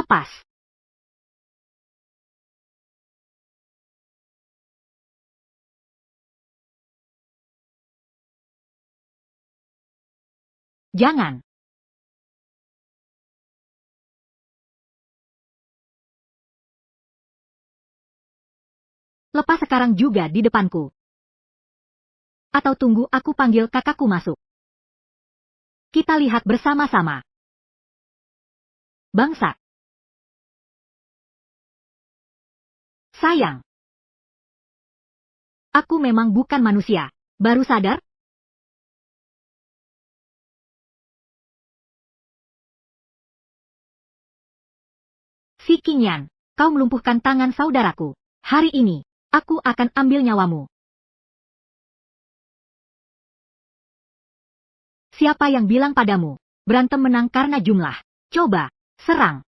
lepas. Jangan. Lepas sekarang juga di depanku. Atau tunggu aku panggil kakakku masuk. Kita lihat bersama-sama. Bangsa. Sayang. Aku memang bukan manusia. Baru sadar? Si Qingyan, kau melumpuhkan tangan saudaraku. Hari ini, aku akan ambil nyawamu. Siapa yang bilang padamu, berantem menang karena jumlah? Coba, serang.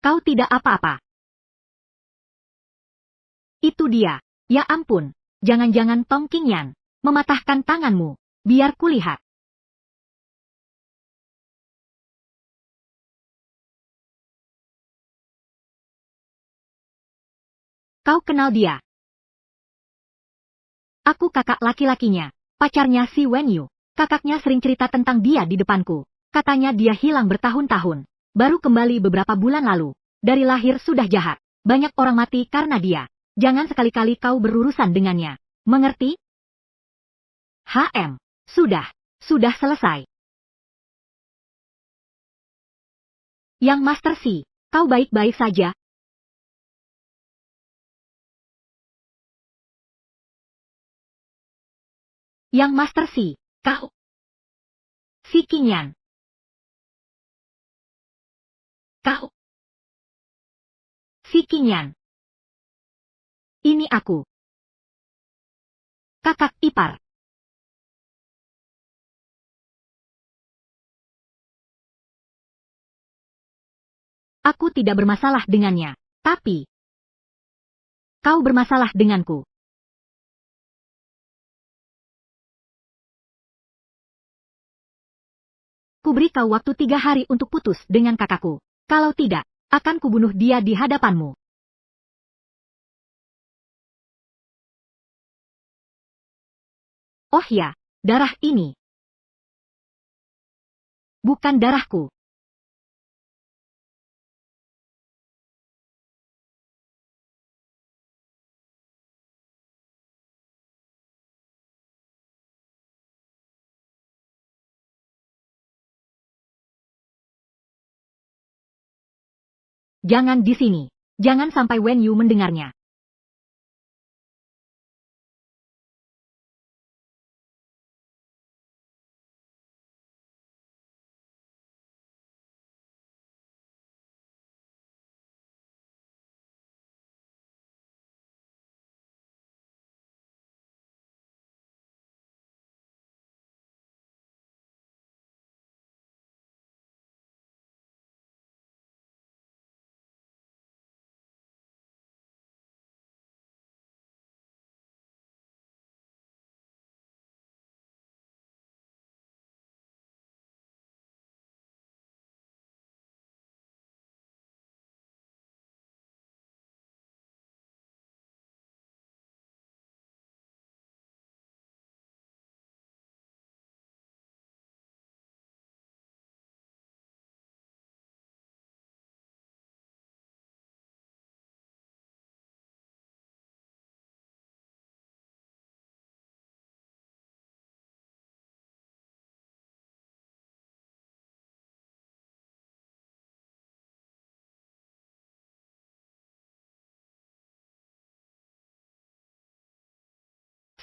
Kau tidak apa-apa. Itu dia. Ya ampun, jangan-jangan Tong Qingyan mematahkan tanganmu. Biar kulihat. Kau kenal dia? Aku kakak laki-lakinya, pacarnya si Wenyu. Kakaknya sering cerita tentang dia di depanku. Katanya dia hilang bertahun-tahun. Baru kembali beberapa bulan lalu. Dari lahir sudah jahat. Banyak orang mati karena dia. Jangan sekali-kali kau berurusan dengannya. Mengerti? Sudah. Sudah selesai. Yang Master Si, kau baik-baik saja? Yang Master Si, kau. Si Qingyan. Kau. Si Qingyan. Ini aku. Kakak ipar. Aku tidak bermasalah dengannya. Tapi, kau bermasalah denganku. Kuberi kau waktu 3 hari untuk putus dengan kakakku. Kalau tidak, akan kubunuh dia di hadapanmu. Oh ya, darah ini. Bukan darahku. Jangan di sini. Jangan sampai Wenyu mendengarnya.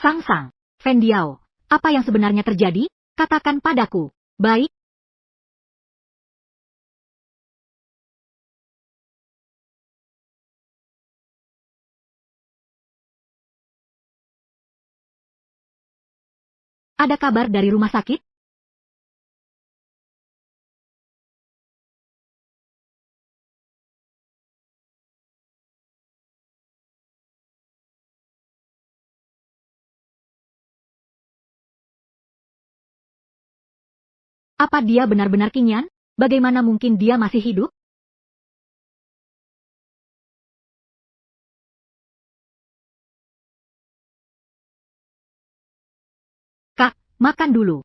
Sang, Fen Diao, apa yang sebenarnya terjadi? Katakan padaku. Baik. Ada kabar dari rumah sakit? Apa dia benar-benar Qingyan? Bagaimana mungkin dia masih hidup? Kak, makan dulu.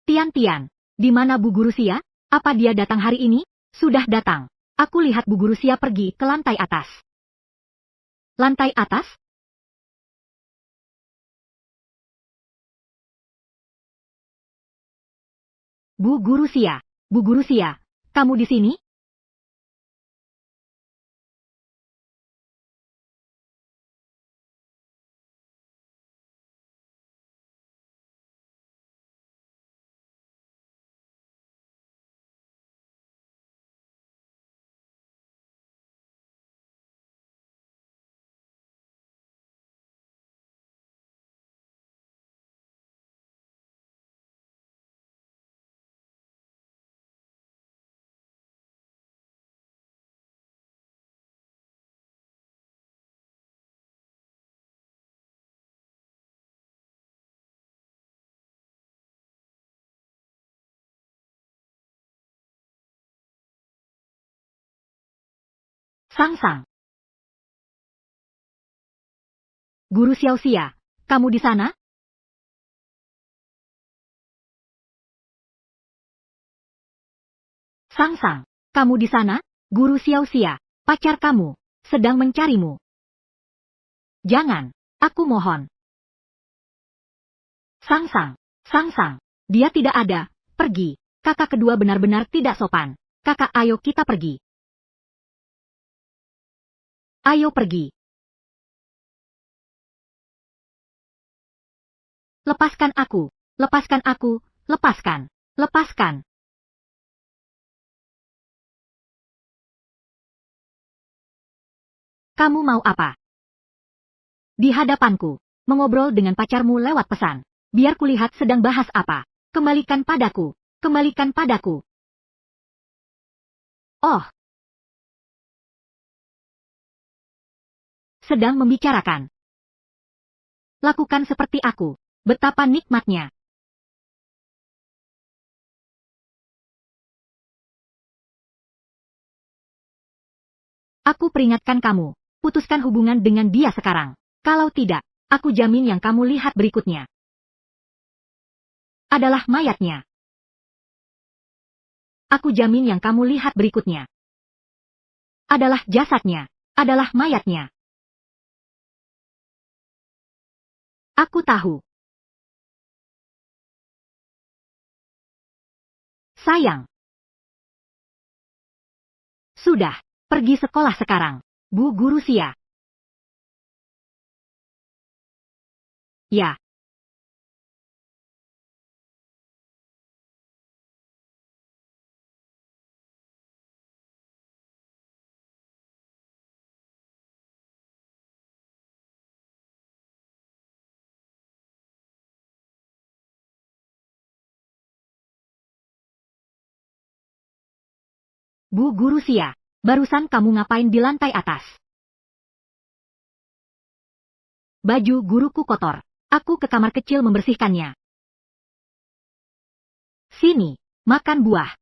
Tian-Tian, di mana Bu Guru Xia? Apa dia datang hari ini? Sudah datang. Aku lihat Bu Guru Xia pergi ke lantai atas. Lantai atas? Bu Guru Xia. Bu Guru Xia, kamu di sini? Sang-sang. Guru Xiao Xia, kamu di sana? Sang-sang, kamu di sana? Guru Xiao Xia, pacar kamu, sedang mencarimu. Jangan, aku mohon. Sang-sang, sang-sang, dia tidak ada, pergi. Kakak kedua benar-benar tidak sopan. Kakak, ayo kita pergi. Ayo pergi. Lepaskan aku, lepaskan aku, lepaskan, lepaskan. Kamu mau apa? Di hadapanku, mengobrol dengan pacarmu lewat pesan. Biar kulihat sedang bahas apa. Kembalikan padaku, kembalikan padaku. Oh, sedang membicarakan. Lakukan seperti aku. Betapa nikmatnya. Aku peringatkan kamu, putuskan hubungan dengan dia sekarang. Kalau tidak, aku jamin yang kamu lihat berikutnya adalah mayatnya. Aku jamin yang kamu lihat berikutnya adalah jasadnya, adalah mayatnya. Aku tahu. Sayang. Sudah, pergi sekolah sekarang, Bu Guru Xia. Ya. Bu Guru Xia, barusan kamu ngapain di lantai atas? Baju guruku kotor. Aku ke kamar kecil membersihkannya. Sini, makan buah.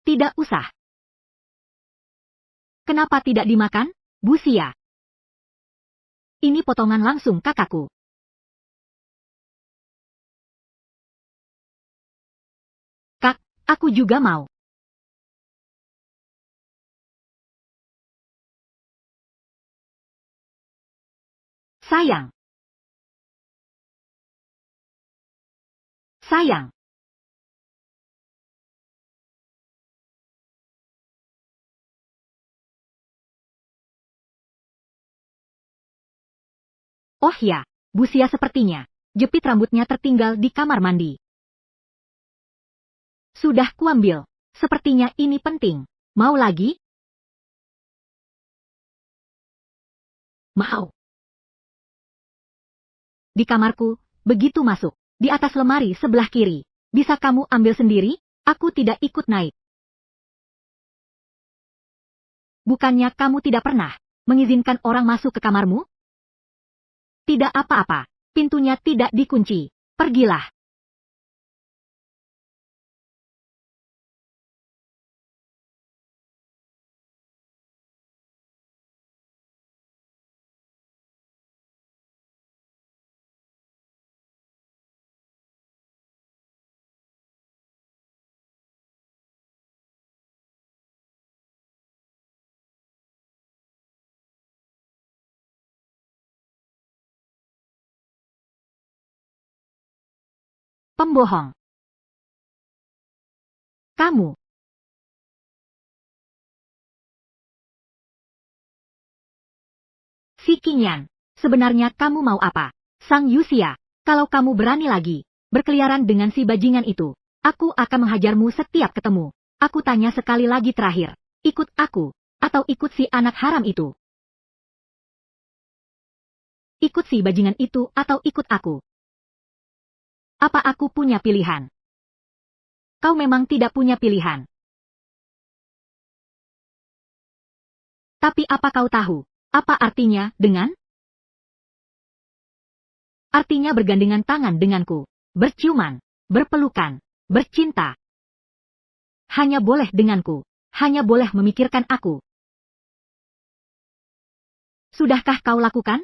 Tidak usah. Kenapa tidak dimakan, Bu Xia? Ini potongan langsung kakakku. Kak, aku juga mau. Sayang. Sayang. Oh ya, Bu Xia sepertinya. Jepit rambutnya tertinggal di kamar mandi. Sudah kuambil. Sepertinya ini penting. Mau lagi? Mau. Di kamarku, begitu masuk. Di atas lemari sebelah kiri. Bisa kamu ambil sendiri? Aku tidak ikut naik. Bukannya kamu tidak pernah mengizinkan orang masuk ke kamarmu? Tidak apa-apa. Pintunya tidak dikunci. Pergilah. Pembohong. Kamu. Si Qingyan, sebenarnya kamu mau apa? Sang Yuxia, kalau kamu berani lagi berkeliaran dengan si bajingan itu, aku akan menghajarmu setiap ketemu. Aku tanya sekali lagi terakhir, ikut aku, atau ikut si anak haram itu? Ikut si bajingan itu atau ikut aku? Apa aku punya pilihan? Kau memang tidak punya pilihan. Tapi apa kau tahu? Apa artinya dengan? Artinya bergandengan tangan denganku, berciuman, berpelukan, bercinta. Hanya boleh denganku, hanya boleh memikirkan aku. Sudahkah kau lakukan?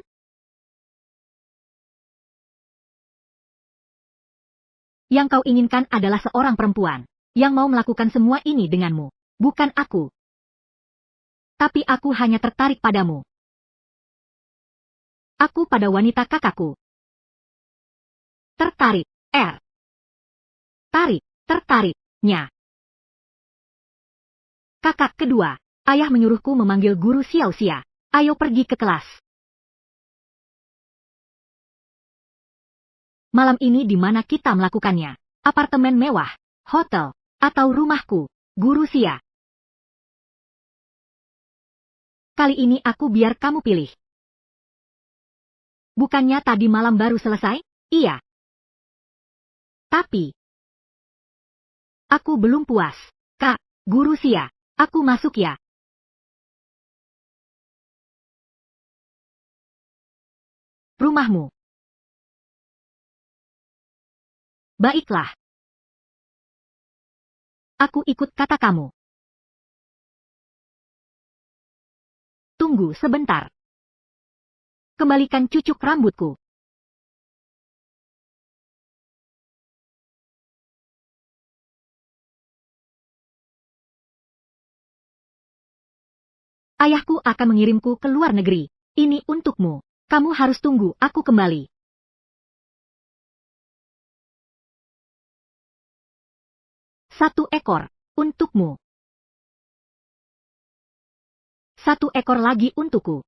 Yang kau inginkan adalah seorang perempuan yang mau melakukan semua ini denganmu, bukan aku. Tapi aku hanya tertarik padamu. Aku pada wanita kakakku. Tertarik, tarik, tertariknya. Kakak kedua, ayah menyuruhku memanggil guru Xiao Xia. Ayo pergi ke kelas. Malam ini di mana kita melakukannya? Apartemen mewah, hotel, atau rumahku, guru Xia? Kali ini aku biar kamu pilih. Bukannya tadi malam baru selesai? Iya. Tapi aku belum puas. Kak, guru Xia, aku masuk ya. Rumahmu. Baiklah. Aku ikut kata kamu. Tunggu sebentar. Kembalikan cucuk rambutku. Ayahku akan mengirimku ke luar negeri. Ini untukmu. Kamu harus tunggu aku kembali. Satu ekor. Untukmu. Satu ekor lagi untukku.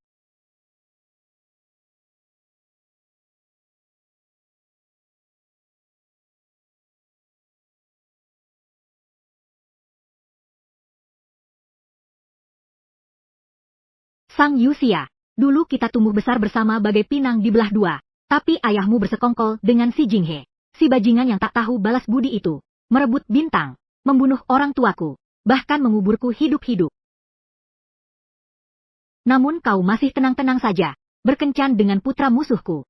Sang Yuxia, dulu kita tumbuh besar bersama bagai pinang di belah dua. Tapi ayahmu bersekongkol dengan si Jinghe. Si bajingan yang tak tahu balas budi itu. Merebut bintang. Membunuh orang tuaku. Bahkan menguburku hidup-hidup. Namun kau masih tenang-tenang saja. Berkencan dengan putra musuhku.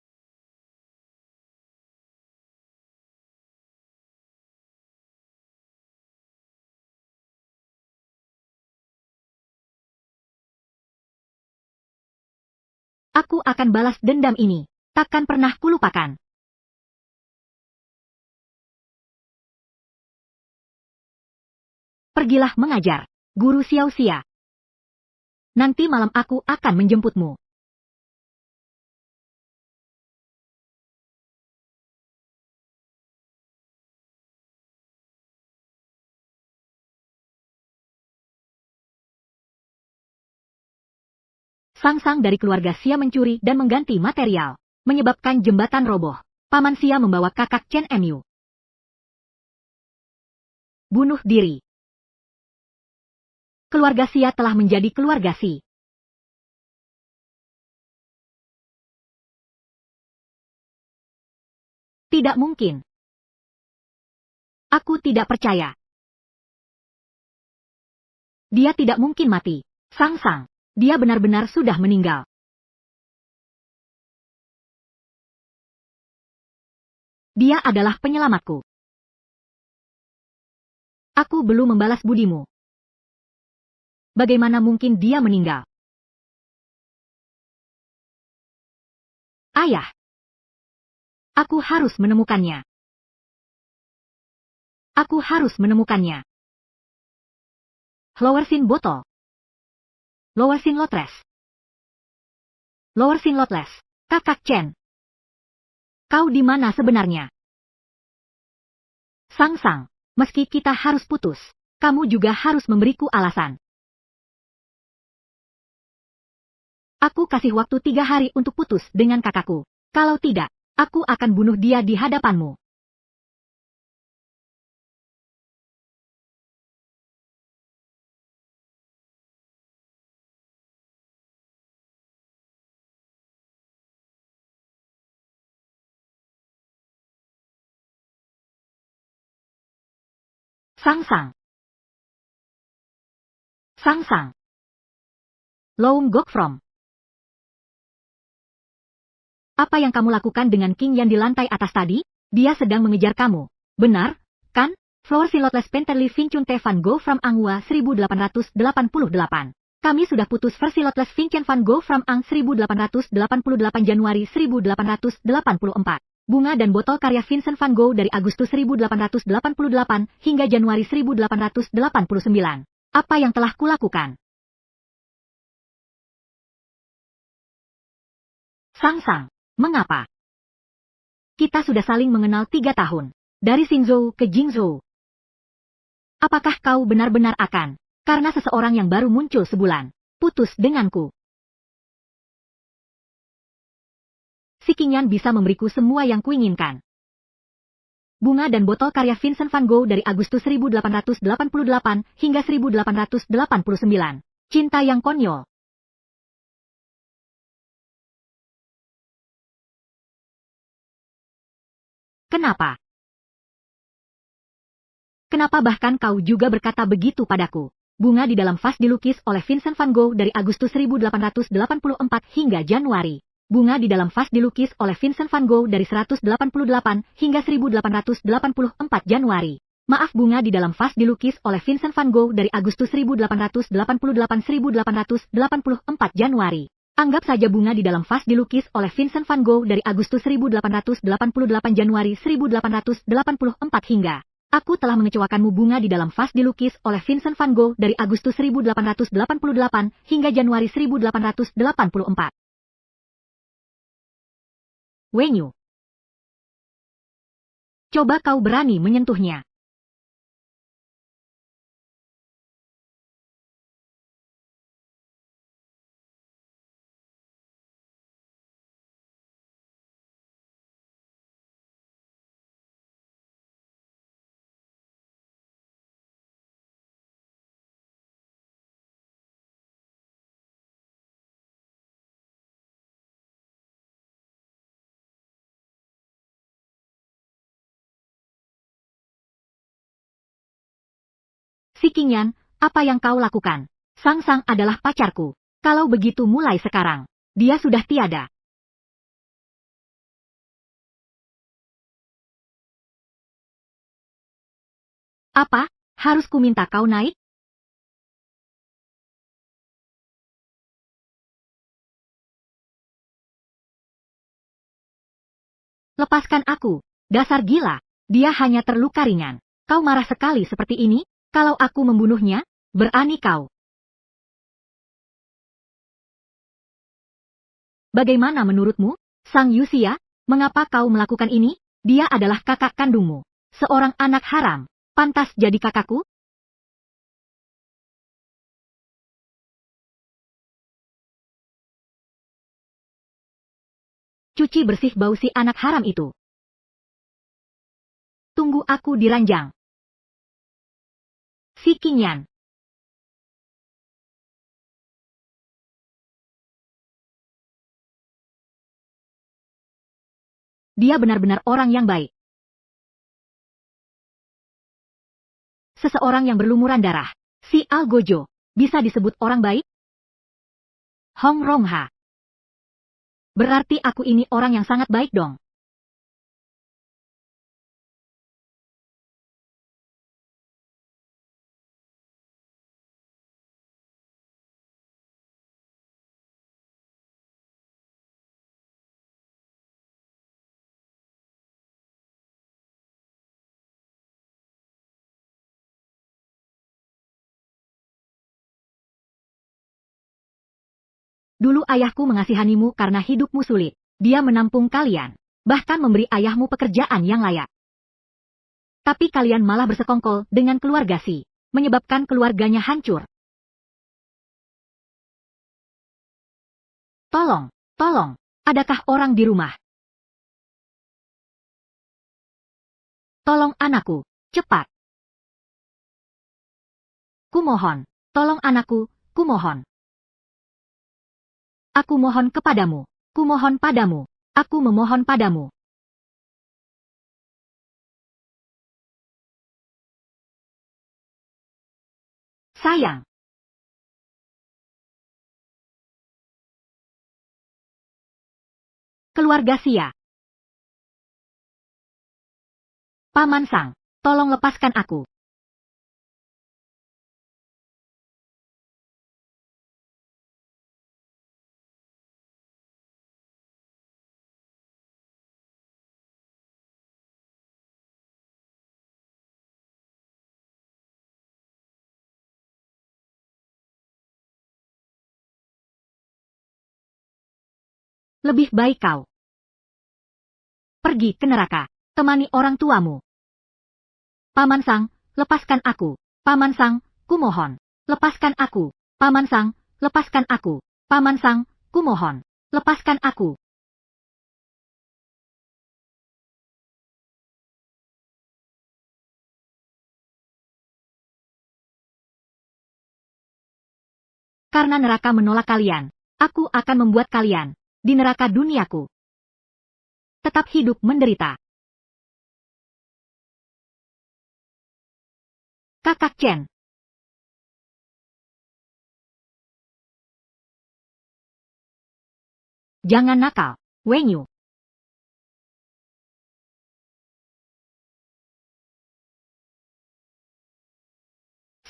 Aku akan balas dendam ini. Takkan pernah kulupakan. Pergilah mengajar, guru Xiao Xia. Nanti malam aku akan menjemputmu. Sang-sang dari keluarga Xia mencuri dan mengganti material, menyebabkan jembatan roboh. Paman Xia membawa kakak Chen Mu bunuh diri. Keluarga Xia telah menjadi keluarga Xi. Tidak mungkin. Aku tidak percaya. Dia tidak mungkin mati. Sang, dia benar-benar sudah meninggal. Dia adalah penyelamatku. Aku belum membalas budimu. Bagaimana mungkin dia meninggal? Ayah. Aku harus menemukannya. Aku harus menemukannya. Lowersin botol. Lowersin lotres. Lowersin lotless. Kakak Chen. Kau di mana sebenarnya? Sang, meski kita harus putus, kamu juga harus memberiku alasan. Aku kasih waktu 3 hari untuk putus dengan kakakku. Kalau tidak, aku akan bunuh dia di hadapanmu. Sang. Sang. Loung Gokfrom. Apa yang kamu lakukan dengan King Yan di lantai atas tadi? Dia sedang mengejar kamu. Benar, kan? Flower Silotless Penterly Vinchun Te Van Go from Angwa 1888. Kami sudah putus versi Lotless Vincent Van Go from Ang 1888 Januari 1884. Bunga dan botol karya Vincent van Gogh dari Agustus 1888 hingga Januari 1889. Apa yang telah kulakukan? Sang, mengapa? Kita sudah saling mengenal 3 tahun. Dari Xingzhou ke Jingzhou. Apakah kau benar-benar akan, karena seseorang yang baru muncul sebulan, putus denganku? Si King Yan bisa memberiku semua yang kuinginkan. Bunga dan botol karya Vincent van Gogh dari Agustus 1888 hingga 1889. Cinta yang konyol. Kenapa? Kenapa bahkan kau juga berkata begitu padaku? Bunga di dalam vas dilukis oleh Vincent van Gogh dari Agustus 1884 hingga Januari. Bunga di dalam vas dilukis oleh Vincent van Gogh dari 188 hingga 1884 Januari. Maaf, bunga di dalam vas dilukis oleh Vincent van Gogh dari Agustus 1888 Januari. Anggap saja bunga di dalam vas dilukis oleh Vincent van Gogh dari Agustus 1888 Januari 1884 hingga. Aku telah mengecewakanmu. Bunga di dalam vas dilukis oleh Vincent van Gogh dari Agustus 1888 hingga Januari 1884. Wenyu. Coba kau berani menyentuhnya. Si King Yan, apa yang kau lakukan? Sang adalah pacarku. Kalau begitu mulai sekarang, dia sudah tiada. Apa? Harus ku minta kau naik? Lepaskan aku, dasar gila. Dia hanya terluka ringan. Kau marah sekali seperti ini? Kalau aku membunuhnya, berani kau. Bagaimana menurutmu, Sang Yuxia? Mengapa kau melakukan ini? Dia adalah kakak kandungmu. Seorang anak haram. Pantas jadi kakakku? Cuci bersih bau si anak haram itu. Tunggu aku di ranjang. Si King Yan. dia benar-benar orang yang baik. Seseorang yang berlumuran darah, si Algojo, bisa disebut orang baik? Hong Rongha. Berarti aku ini orang yang sangat baik dong. Dulu ayahku mengasihanimu karena hidupmu sulit. Dia menampung kalian, bahkan memberi ayahmu pekerjaan yang layak. Tapi kalian malah bersekongkol dengan keluarga Si, menyebabkan keluarganya hancur. Tolong, adakah orang di rumah? Tolong anakku, cepat. Kumohon, tolong anakku, kumohon. Aku mohon kepadamu, kumohon padamu, aku memohon padamu. Sayang. Keluarga Sia. Paman Sang, tolong lepaskan aku. Lebih baik kau pergi ke neraka, temani orang tuamu. Paman Sang, lepaskan aku. Paman Sang, kumohon. Lepaskan aku. Paman Sang, lepaskan aku. Paman Sang, kumohon. Lepaskan aku. Karena neraka menolak kalian, aku akan membuat kalian di neraka duniaku tetap hidup menderita. Kakak Chen. Jangan nakal, Wenyu.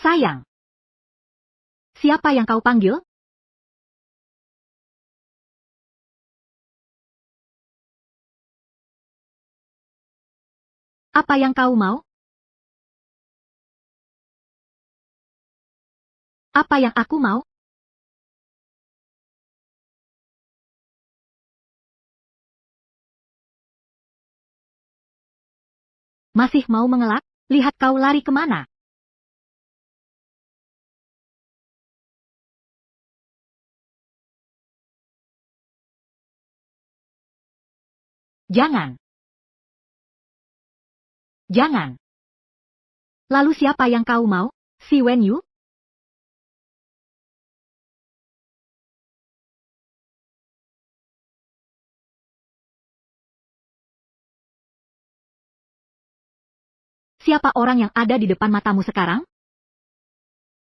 Sayang. Siapa yang kau panggil? Apa yang kau mau? Apa yang aku mau? Masih mau mengelak? Lihat kau lari kemana? Jangan. Jangan. Lalu siapa yang kau mau? Si Wenyu? Siapa orang yang ada di depan matamu sekarang?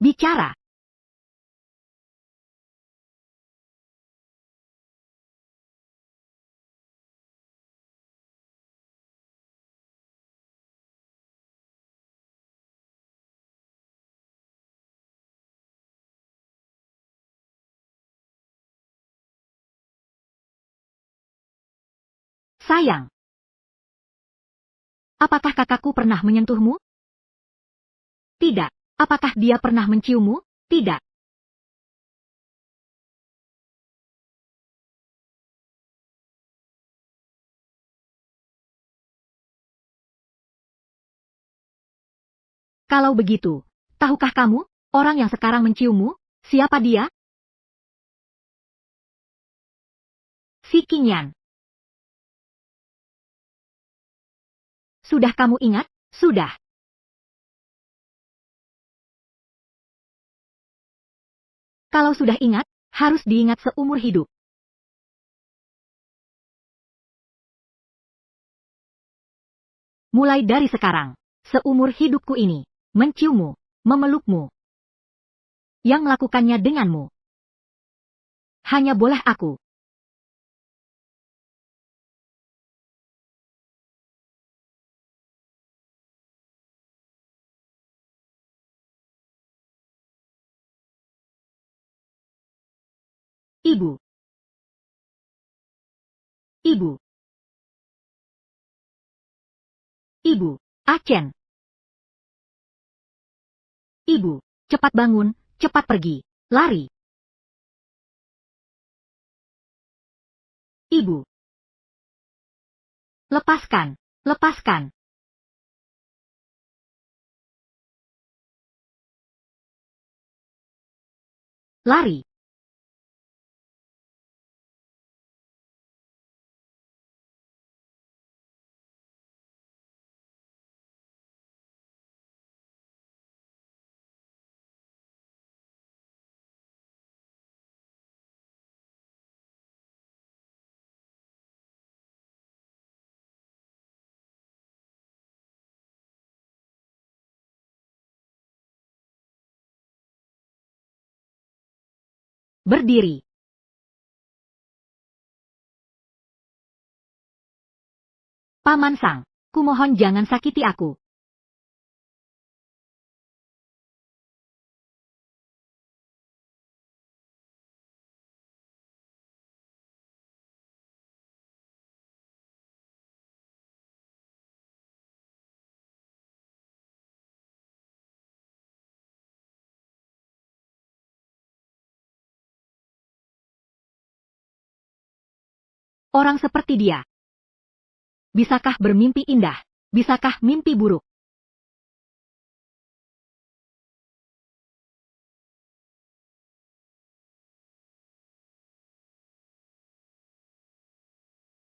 Bicara. Sayang. Apakah kakakku pernah menyentuhmu? Tidak. Apakah dia pernah menciummu? Tidak. Kalau begitu, tahukah kamu, orang yang sekarang menciummu, siapa dia? Si Qingyan. Sudah kamu ingat? Sudah. Kalau sudah ingat, harus diingat seumur hidup. mulai dari sekarang, seumur hidupku ini, menciummu, memelukmu. Yang melakukannya denganmu hanya boleh aku. Ibu. Ibu. Ibu. Achen. Ibu, cepat bangun, cepat pergi, lari. Ibu. Lepaskan, lepaskan. Lari. Berdiri. Paman Sang, kumohon jangan sakiti aku. Orang seperti dia. Bisakah bermimpi indah? Bisakah mimpi buruk?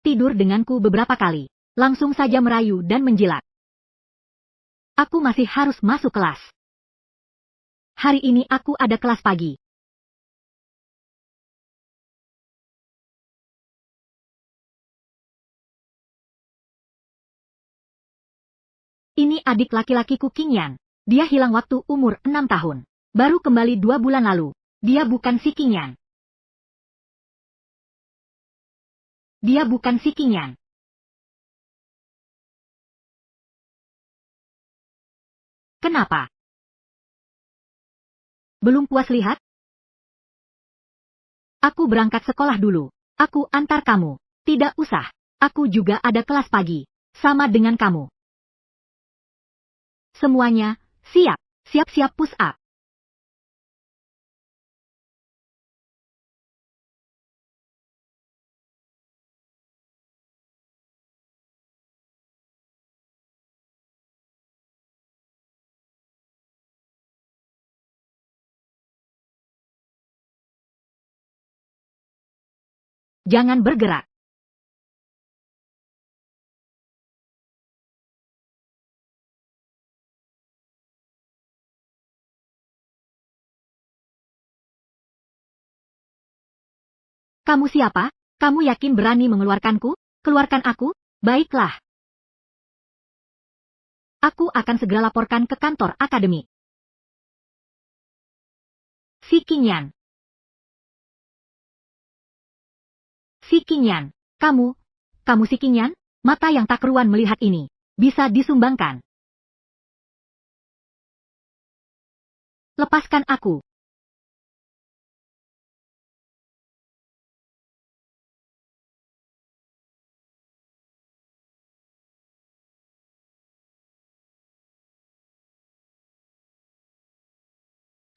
Tidur denganku beberapa kali. Langsung saja merayu dan menjilat. Aku masih harus masuk kelas. Hari ini aku ada kelas pagi. Ini adik laki-lakiku Qingyan. Dia hilang waktu umur 6 tahun. Baru kembali 2 bulan lalu. Dia bukan si Qingyan. Dia bukan si Qingyan. Kenapa? Belum puas lihat? Aku berangkat sekolah dulu. Aku antar kamu. Tidak usah. Aku juga ada kelas pagi. Sama dengan kamu. Semuanya, siap. Siap-siap push up. Jangan bergerak. Kamu siapa? Kamu yakin berani mengeluarkanku? Keluarkan aku? Baiklah. Aku akan segera laporkan ke kantor akademik. Si Qingyan. Si Qingyan. Kamu si Qingyan? Mata yang tak keruan melihat ini. Bisa disumbangkan. Lepaskan aku.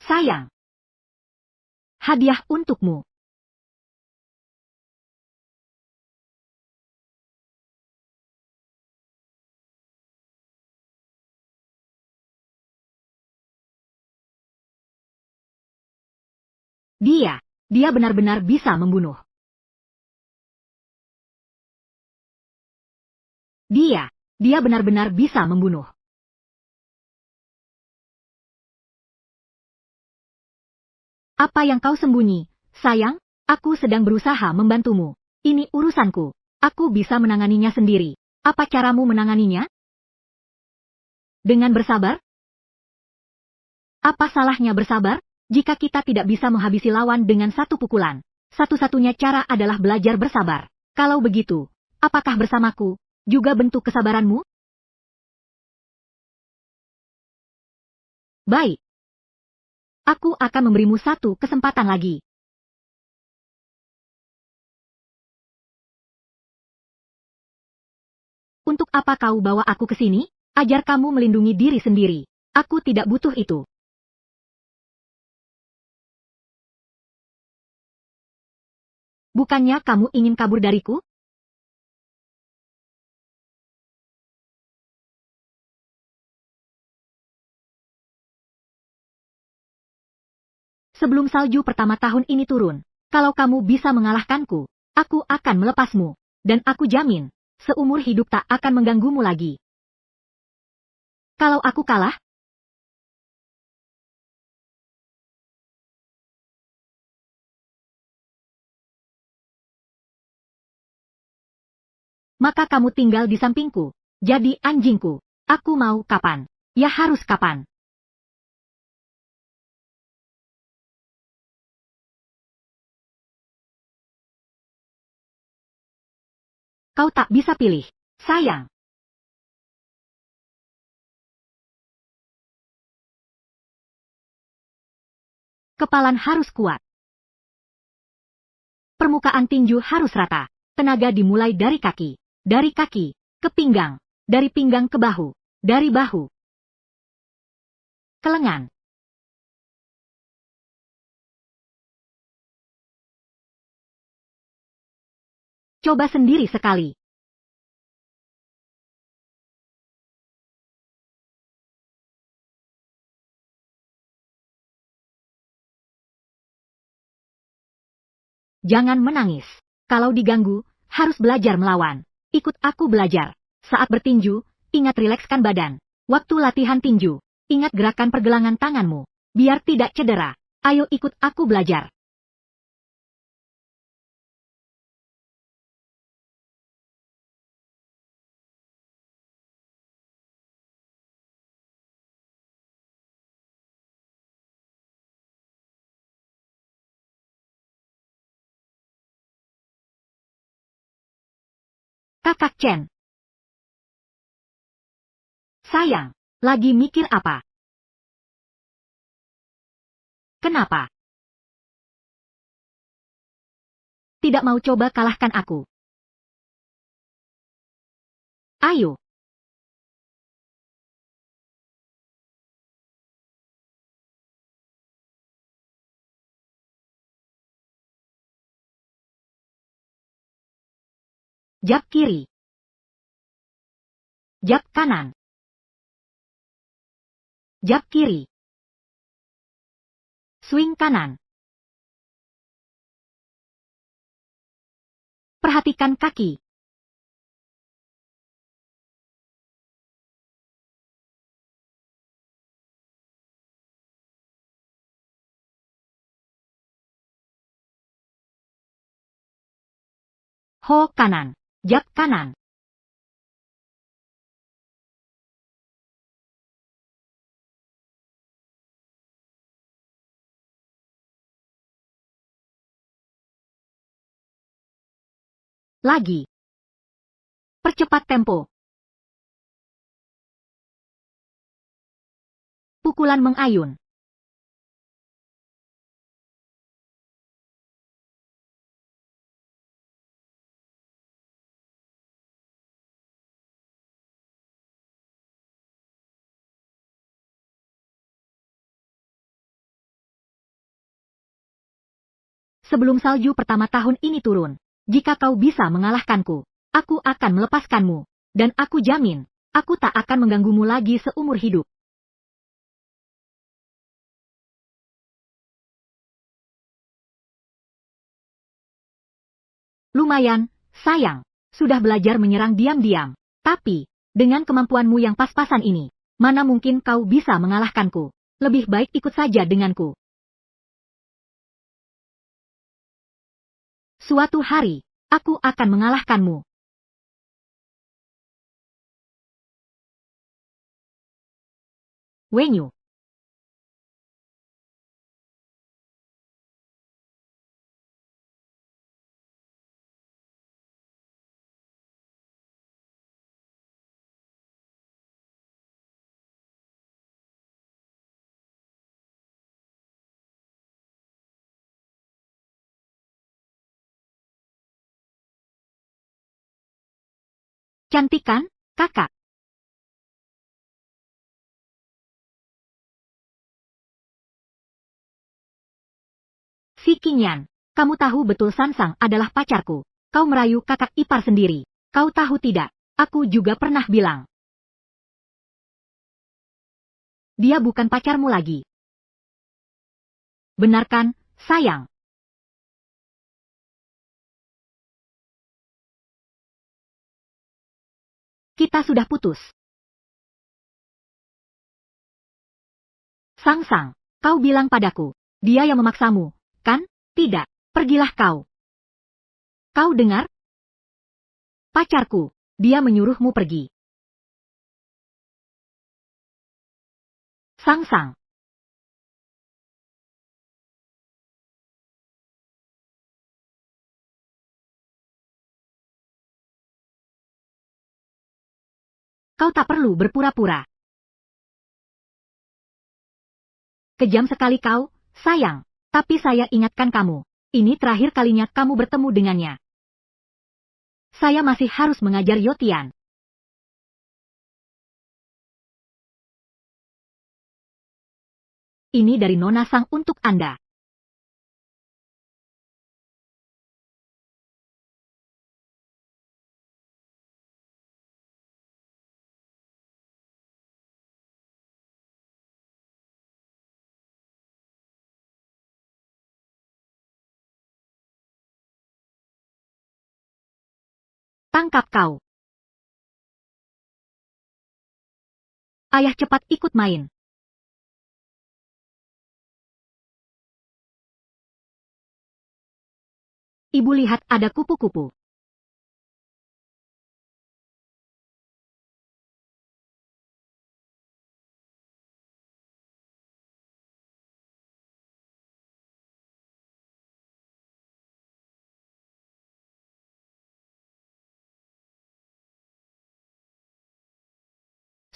Sayang. Hadiah untukmu. Dia benar-benar bisa membunuh. Dia benar-benar bisa membunuh. Apa yang kau sembunyi, sayang? Aku sedang berusaha membantumu. Ini urusanku. Aku bisa menanganinya sendiri. Apa caramu menanganinya? Dengan bersabar? Apa salahnya bersabar? Jika kita tidak bisa menghabisi lawan dengan satu pukulan, satu-satunya cara adalah belajar bersabar. Kalau begitu, apakah bersamaku juga bentuk kesabaranmu? Baik. Aku akan memberimu satu kesempatan lagi. Untuk apa kau bawa aku ke sini? Ajar kamu melindungi diri sendiri. Aku tidak butuh itu. Bukannya kamu ingin kabur dariku? Sebelum salju pertama tahun ini turun, kalau kamu bisa mengalahkanku, aku akan melepasmu. Dan aku jamin, seumur hidup tak akan mengganggumu lagi. Kalau aku kalah, maka kamu tinggal di sampingku. Jadi anjingku. Aku mau kapan? Ya harus kapan? Kau tak bisa pilih. Sayang. Kepalan harus kuat. Permukaan tinju harus rata. Tenaga dimulai dari kaki. Dari kaki ke pinggang. Dari pinggang ke bahu. Dari bahu ke lengan. Coba sendiri sekali. Jangan menangis. Kalau diganggu, harus belajar melawan. Ikut aku belajar. Saat bertinju, ingat rilekskan badan. Waktu latihan tinju, ingat gerakan pergelangan tanganmu. Biar tidak cedera. Ayo ikut aku belajar. Kakak Chen. Sayang, lagi mikir apa? Kenapa? Tidak mau coba kalahkan aku. Ayo. Jab kiri. Jab kanan. Jab kiri. Swing kanan. Perhatikan kaki. Ho kanan. Jab kanan. Lagi. Percepat tempo. Pukulan mengayun. Sebelum salju pertama tahun ini turun, jika kau bisa mengalahkanku, aku akan melepaskanmu. Dan aku jamin, aku tak akan mengganggumu lagi seumur hidup. Lumayan, sayang. Sudah belajar menyerang diam-diam. Tapi, dengan kemampuanmu yang pas-pasan ini, mana mungkin kau bisa mengalahkanku. Lebih baik ikut saja denganku. Suatu hari, aku akan mengalahkanmu. Wenyu. Cantik kan, kakak? Si Qingyan, kamu tahu betul Sansang adalah pacarku. Kau merayu kakak ipar sendiri. Kau tahu tidak? Aku juga pernah bilang. Dia bukan pacarmu lagi. Benar kan, sayang? Kita sudah putus. Sangsang, kau bilang padaku, dia yang memaksamu, kan? Tidak, pergilah kau. Kau dengar? Pacarku, dia menyuruhmu pergi. Sangsang. Kau tak perlu berpura-pura. Kejam sekali kau, sayang. Tapi saya ingatkan kamu, ini terakhir kalinya kamu bertemu dengannya. Saya masih harus mengajar Yotian. Ini dari Nona Sang untuk Anda. Tangkap kau. Ayah cepat ikut main. Ibu lihat ada kupu-kupu.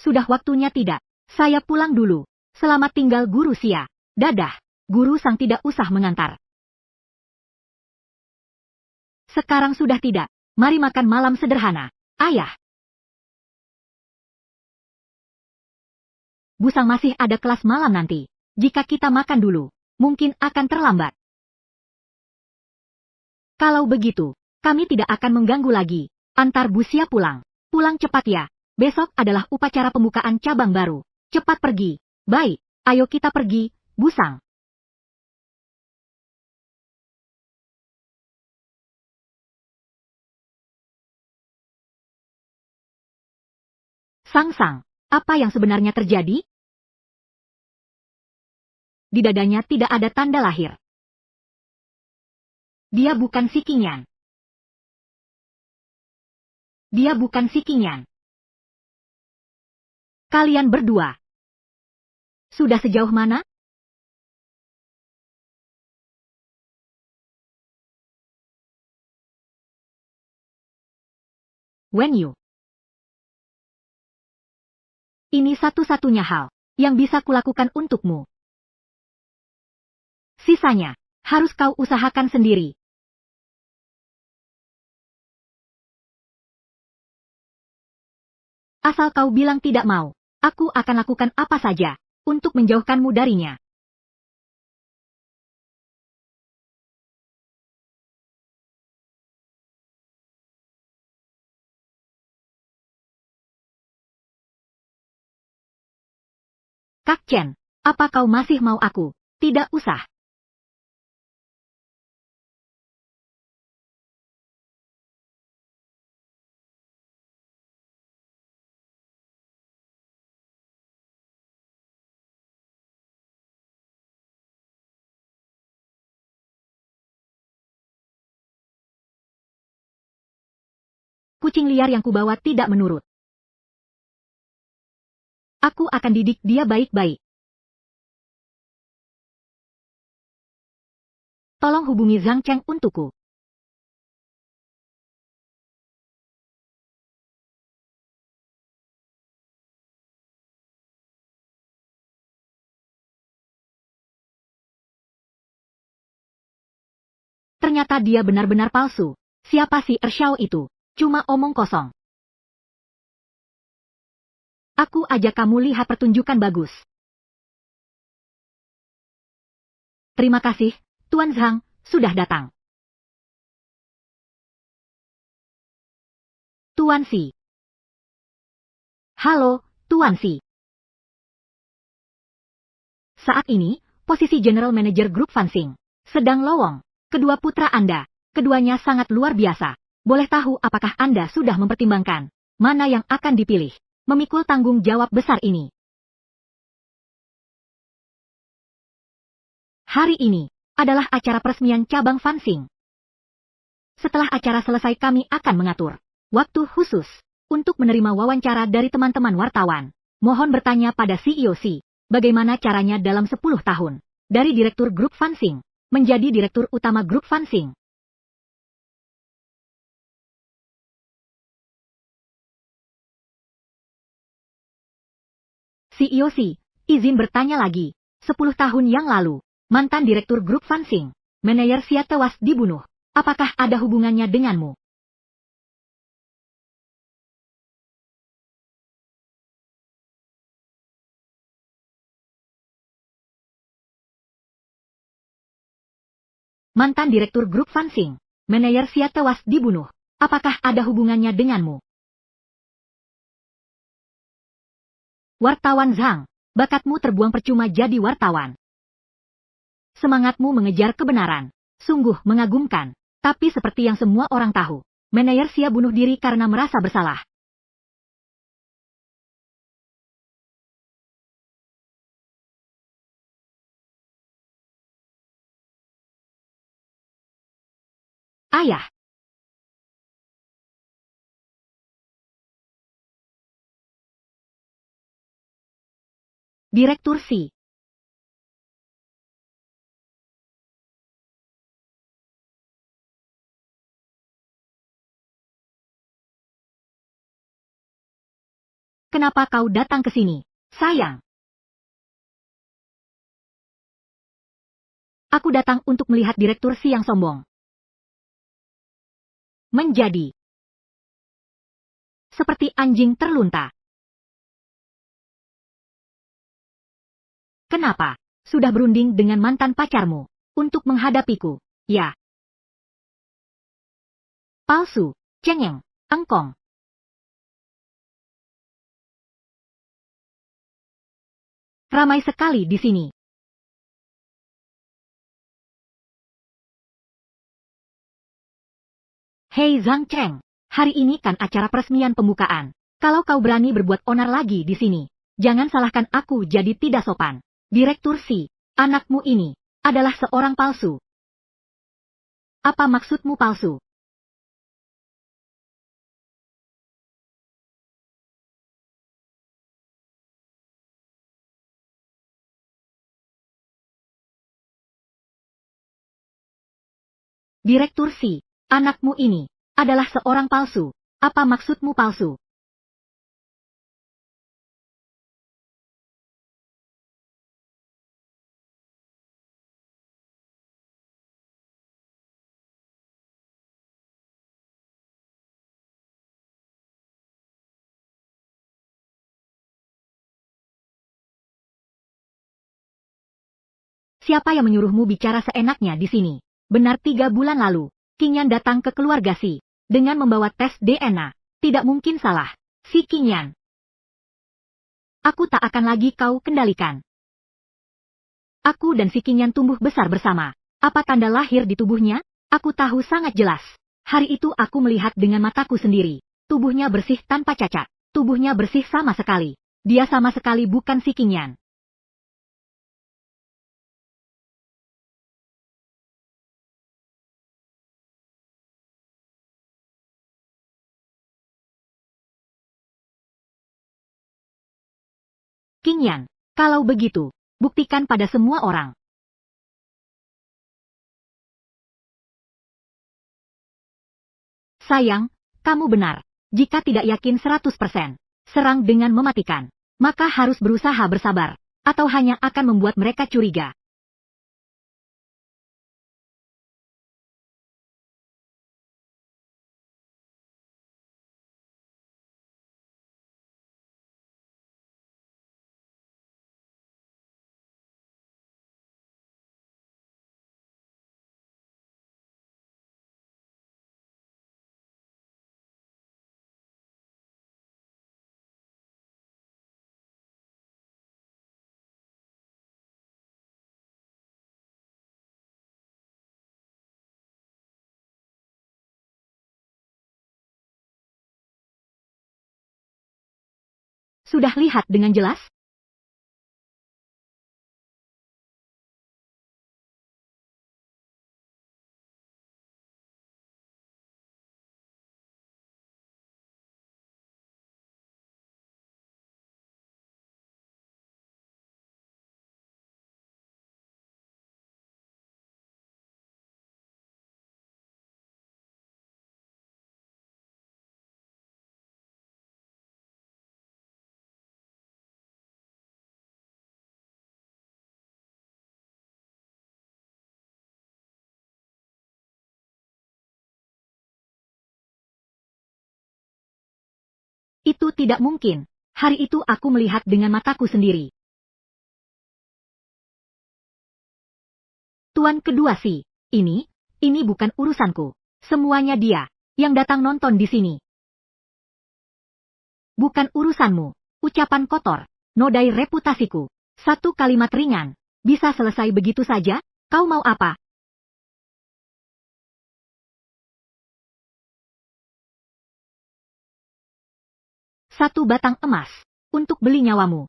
Sudah waktunya tidak. Saya pulang dulu. Selamat tinggal Guru Xia. Dadah. Guru Sang tidak usah mengantar. Sekarang sudah tidak. Mari makan malam sederhana. Ayah. Busang masih ada kelas malam nanti. Jika kita makan dulu, mungkin akan terlambat. Kalau begitu, kami tidak akan mengganggu lagi. Antar Bu Xia pulang. Pulang cepat ya. Besok adalah upacara pembukaan cabang baru. Cepat pergi. Baik, ayo kita pergi, Busang. Sangsang, apa yang sebenarnya terjadi? Di dadanya tidak ada tanda lahir. Dia bukan si Qingyan. Dia bukan si Qingyan. Kalian berdua. Sudah sejauh mana? Wenyu. Ini satu-satunya hal yang bisa kulakukan untukmu. Sisanya, harus kau usahakan sendiri. Asal kau bilang tidak mau, aku akan lakukan apa saja untuk menjauhkanmu darinya. Kak Chen, apa kau masih mau aku? Tidak usah. Kucing liar yang kubawa tidak menurut. Aku akan didik dia baik-baik. Tolong hubungi Zhang Cheng untukku. Ternyata dia benar-benar palsu. Siapa si Xiao itu? Cuma omong kosong. Aku ajak kamu lihat pertunjukan bagus. Terima kasih, Tuan Zhang, sudah datang. Tuan Si. Halo, Tuan Si. Saat ini, posisi General Manager Grup Fansing sedang lowong. Kedua putra Anda, keduanya sangat luar biasa. Boleh tahu apakah Anda sudah mempertimbangkan mana yang akan dipilih? Memikul tanggung jawab besar ini. Hari ini adalah acara peresmian cabang Fansing. Setelah acara selesai kami akan mengatur waktu khusus untuk menerima wawancara dari teman-teman wartawan. Mohon bertanya pada CEO Si, bagaimana caranya dalam 10 tahun dari Direktur Grup Fansing menjadi Direktur Utama Grup Fansing. CEO Si, izin bertanya lagi. 10 tahun yang lalu, mantan Direktur Grup Fansing, Manajer Xia tewas dibunuh. Apakah ada hubungannya denganmu? Mantan Direktur Grup Fansing, Manajer Xia tewas dibunuh. Apakah ada hubungannya denganmu? Wartawan Zhang, bakatmu terbuang percuma jadi wartawan. Semangatmu mengejar kebenaran, sungguh mengagumkan. Tapi seperti yang semua orang tahu, Manajer Xia bunuh diri karena merasa bersalah. Ayah, Direktur Si. Kenapa kau datang ke sini, sayang? Aku datang untuk melihat Direktur Si yang sombong. Menjadi seperti anjing terlunta. Kenapa? Sudah berunding dengan mantan pacarmu untuk menghadapiku, ya? Palsu, cengeng, engkong. Ramai sekali di sini. Hei Zhang Cheng, hari ini kan acara peresmian pembukaan. Kalau kau berani berbuat onar lagi di sini, jangan salahkan aku jadi tidak sopan. Direktur Si, anakmu ini adalah seorang palsu. Apa maksudmu palsu? Direktur Si, anakmu ini adalah seorang palsu. Apa maksudmu palsu? Siapa yang menyuruhmu bicara seenaknya di sini? Benar 3 bulan lalu, Qingyan datang ke keluarga Si dengan membawa tes DNA. Tidak mungkin salah. Si Qingyan. Aku tak akan lagi kau kendalikan. Aku dan si Qingyan tumbuh besar bersama. Apa tanda lahir di tubuhnya? Aku tahu sangat jelas. Hari itu aku melihat dengan mataku sendiri. Tubuhnya bersih tanpa cacat. Tubuhnya bersih sama sekali. Dia sama sekali bukan si Qingyan. King Yan, kalau begitu, buktikan pada semua orang. Sayang, kamu benar. Jika tidak yakin 100%, serang dengan mematikan. Maka harus berusaha bersabar, atau hanya akan membuat mereka curiga. Sudah lihat dengan jelas? Itu tidak mungkin. Hari itu aku melihat dengan mataku sendiri. Tuan kedua sih. Ini bukan urusanku. Semuanya dia yang datang nonton di sini. Bukan urusanmu. Ucapan kotor. Nodai reputasiku. Satu kalimat ringan. Bisa selesai begitu saja? Kau mau apa? Satu batang emas. Untuk beli nyawamu.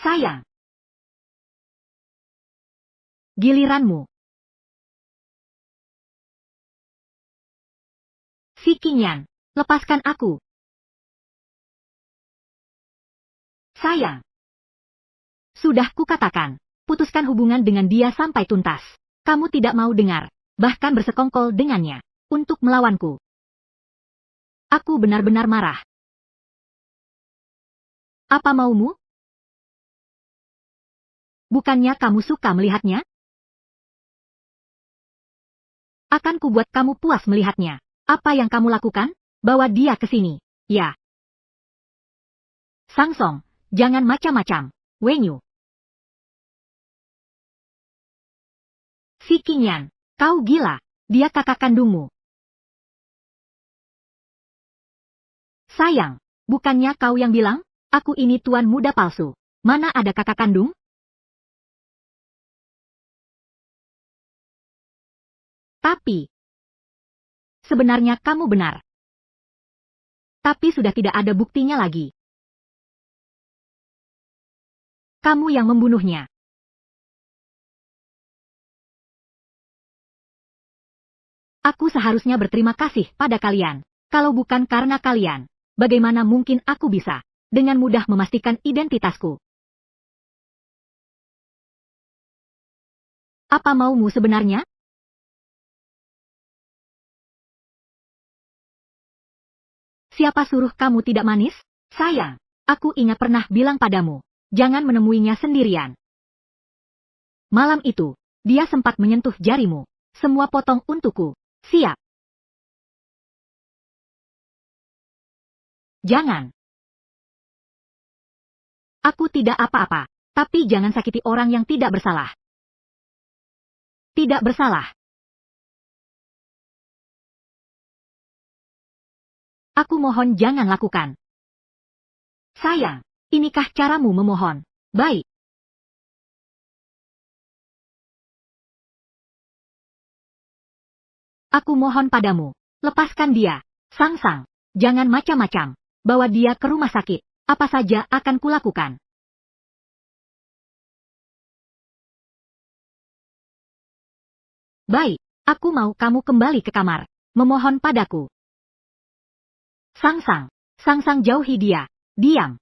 Sayang. Giliranmu. Si King Yan, lepaskan aku. Sayang. Sudah kukatakan, putuskan hubungan dengan dia sampai tuntas. Kamu tidak mau dengar, bahkan bersekongkol dengannya, untuk melawanku. Aku benar-benar marah. Apa maumu? Bukannya kamu suka melihatnya? Akan kubuat kamu puas melihatnya. Apa yang kamu lakukan? Bawa dia ke sini. Ya. Sangsong, jangan macam-macam. Wenyu. Si King Yan, kau gila. Dia kakak kandungmu. Sayang, bukannya kau yang bilang, aku ini tuan muda palsu. Mana ada kakak kandung? Tapi, sebenarnya kamu benar. Tapi sudah tidak ada buktinya lagi. Kamu yang membunuhnya. Aku seharusnya berterima kasih pada kalian. Kalau bukan karena kalian, bagaimana mungkin aku bisa dengan mudah memastikan identitasku? Apa maumu sebenarnya? Siapa suruh kamu tidak manis? Sayang, aku ingat pernah bilang padamu, jangan menemuinya sendirian. Malam itu, dia sempat menyentuh jarimu. Semua potong untukku. Siap. Jangan. Aku tidak apa-apa, tapi jangan sakiti orang yang tidak bersalah. Tidak bersalah. Aku mohon jangan lakukan. Sayang, inikah caramu memohon? Baik. Aku mohon padamu, lepaskan dia. Sang-sang, jangan macam-macam. Bawa dia ke rumah sakit. Apa saja akan kulakukan. Baik, aku mau kamu kembali ke kamar. Memohon padaku. Sang-sang, sang-sang jauhi dia. Diam.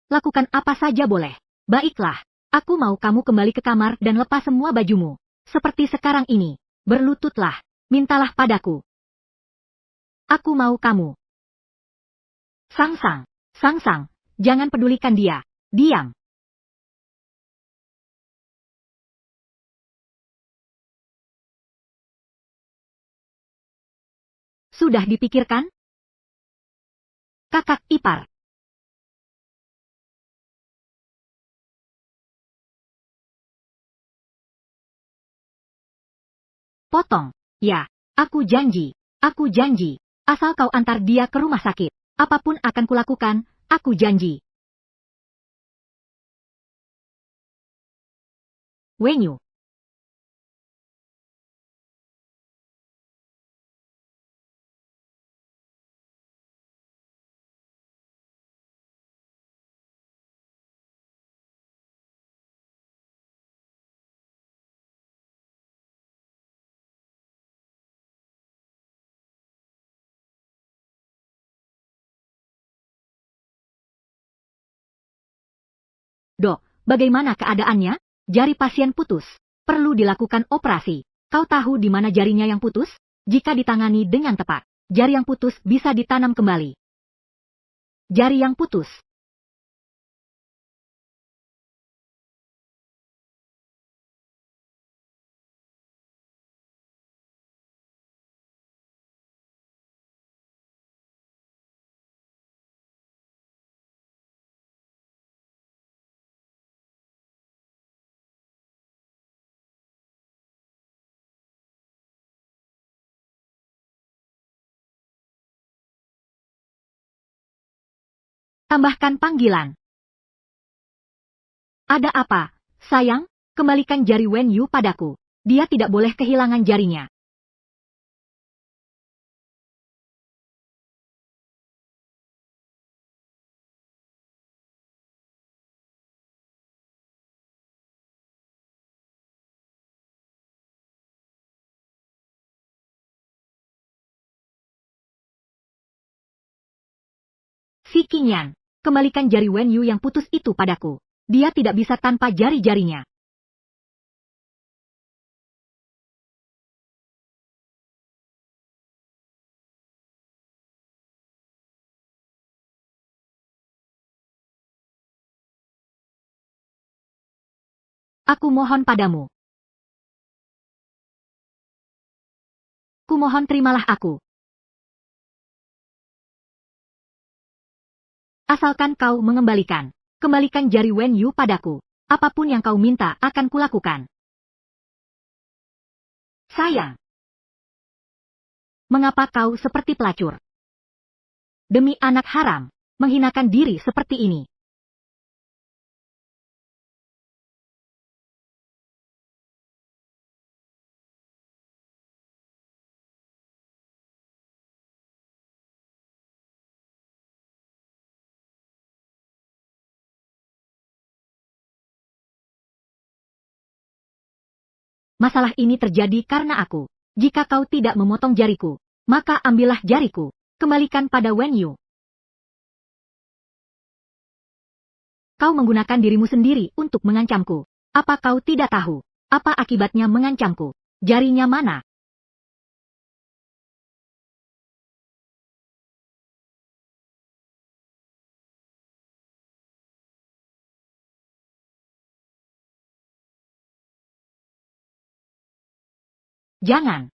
Lakukan apa saja boleh. Baiklah, aku mau kamu kembali ke kamar dan lepas semua bajumu. Seperti sekarang ini. Berlututlah, mintalah padaku. Aku mau kamu. Sang-sang, sang-sang, jangan pedulikan dia. Diam. Sudah dipikirkan? Kakak ipar. Potong. Ya, aku janji. Aku janji. Asal kau antar dia ke rumah sakit. Apapun akan kulakukan, aku janji. Wenyu. Dok, bagaimana keadaannya? Jari pasien putus. Perlu dilakukan operasi. Kau tahu di mana jarinya yang putus? Jika ditangani dengan tepat, jari yang putus bisa ditanam kembali. Jari yang putus. Tambahkan panggilan. Ada apa, sayang? Kembalikan jari Wen Yu padaku. Dia tidak boleh kehilangan jarinya. Si Qingyan, kembalikan jari Wen Yu yang putus itu padaku. Dia tidak bisa tanpa jari-jarinya. Aku mohon padamu. Kumohon terimalah aku. Asalkan kau mengembalikan. Kembalikan jari Wen Yu padaku. Apapun yang kau minta akan kulakukan. Sayang. Mengapa kau seperti pelacur? Demi anak haram, menghinakan diri seperti ini. Masalah ini terjadi karena aku. Jika kau tidak memotong jariku, maka ambillah jariku. Kembalikan pada Wen Yu. Kau menggunakan dirimu sendiri untuk mengancamku. Apa kau tidak tahu? Apa akibatnya mengancamku? Jarinya mana? Jangan.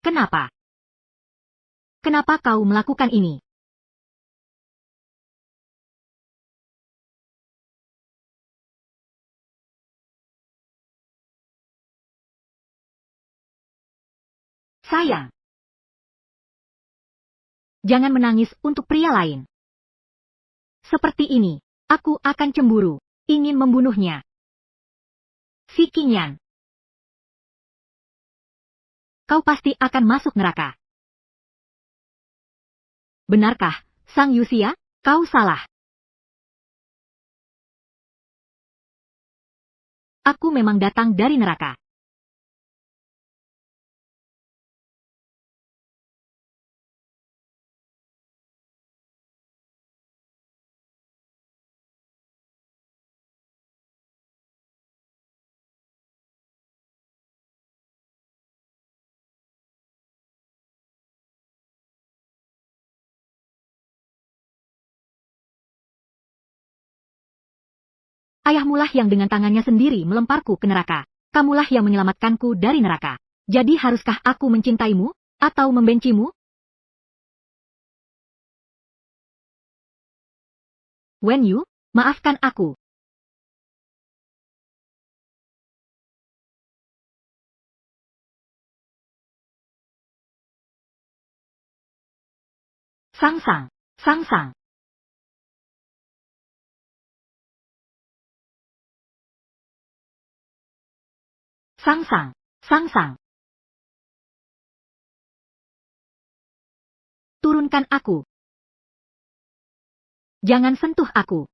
Kenapa? Kenapa kau melakukan ini? Sayang, jangan menangis untuk pria lain. Seperti ini, aku akan cemburu, ingin membunuhnya. Si Qingyan, kau pasti akan masuk neraka. Benarkah, Sang Yuxia? Kau salah. Aku memang datang dari neraka. Ayahmulah yang dengan tangannya sendiri melemparku ke neraka. Kamulah yang menyelamatkanku dari neraka. Jadi haruskah aku mencintaimu, atau membencimu? Wen Yu, maafkan aku. Sang-sang, sang-sang. Sang-sang, sang-sang. Turunkan aku. Jangan sentuh aku.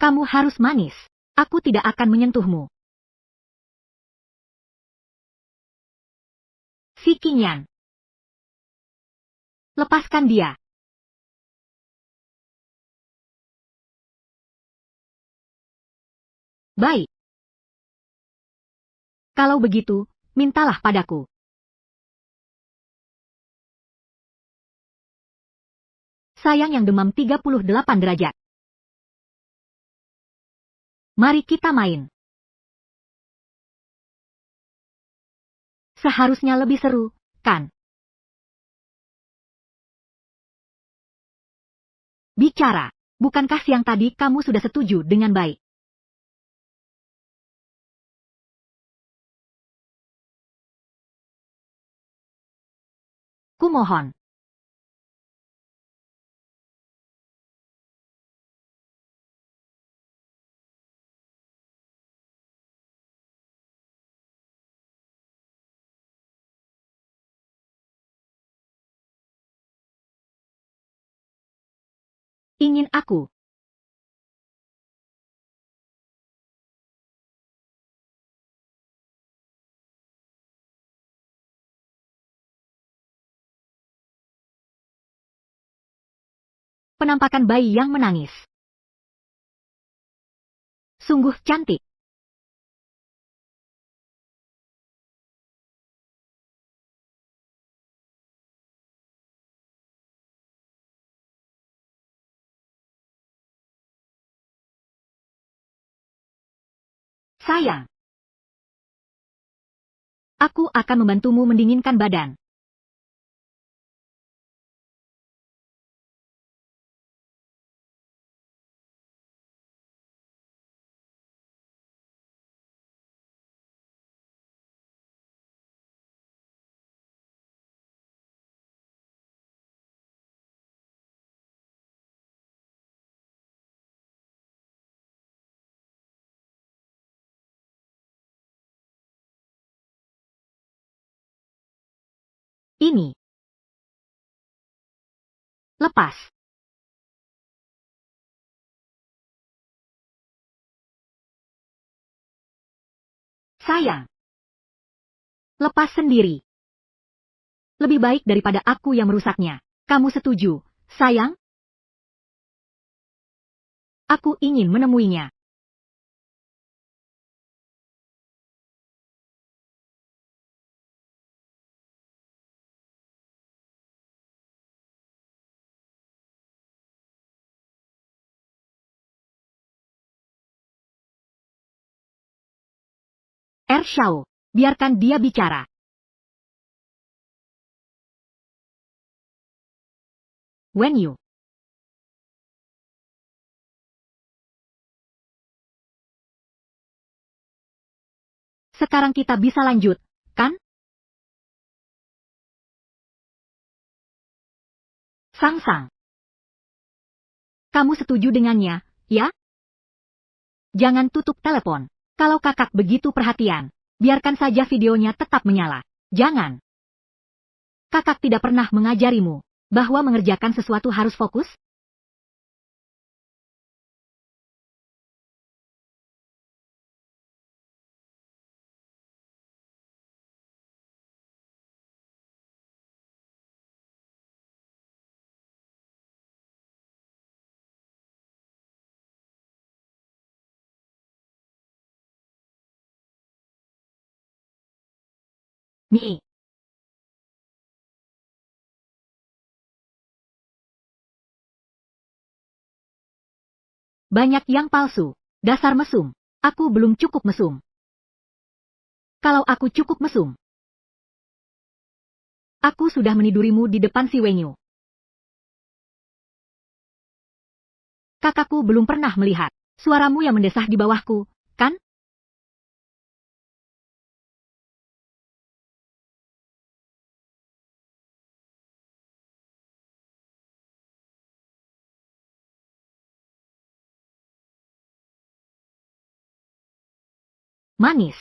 Kamu harus manis. Aku tidak akan menyentuhmu. Si Qingyan. Lepaskan dia. Baik. Kalau begitu, mintalah padaku. Sayang yang demam 38 derajat. Mari kita main. Seharusnya lebih seru, kan? Bicara, bukankah siang tadi kamu sudah setuju dengan baik? Kumohon. Ingin aku. Penampakan bayi yang menangis. Sungguh cantik. Sayang. Aku akan membantumu mendinginkan badan. Ini. Lepas. Sayang. Lepas sendiri. Lebih baik daripada aku yang merusaknya. Kamu setuju, sayang? Aku ingin menemuinya. Xiao, Biarkan dia bicara. Wen Yu. Sekarang kita bisa lanjut, kan? Sang-sang. Kamu setuju dengannya, ya? Jangan tutup telepon. Kalau kakak begitu perhatian, biarkan saja videonya tetap menyala. Jangan. Kakak tidak pernah mengajarimu bahwa mengerjakan sesuatu harus fokus? Nih. Banyak yang palsu. Dasar mesum. Aku belum cukup mesum. Kalau aku cukup mesum, aku sudah menidurimu di depan si Wenyu. Kakakku belum pernah melihat suaramu yang mendesah di bawahku, kan? Manis.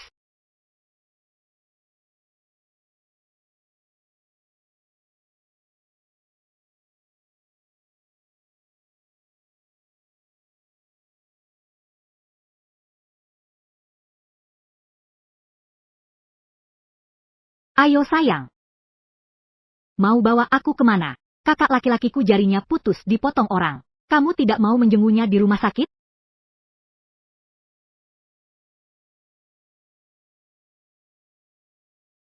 Ayo sayang. Mau bawa aku kemana? Kakak laki-lakiku jarinya putus dipotong orang. Kamu tidak mau menjenguknya di rumah sakit?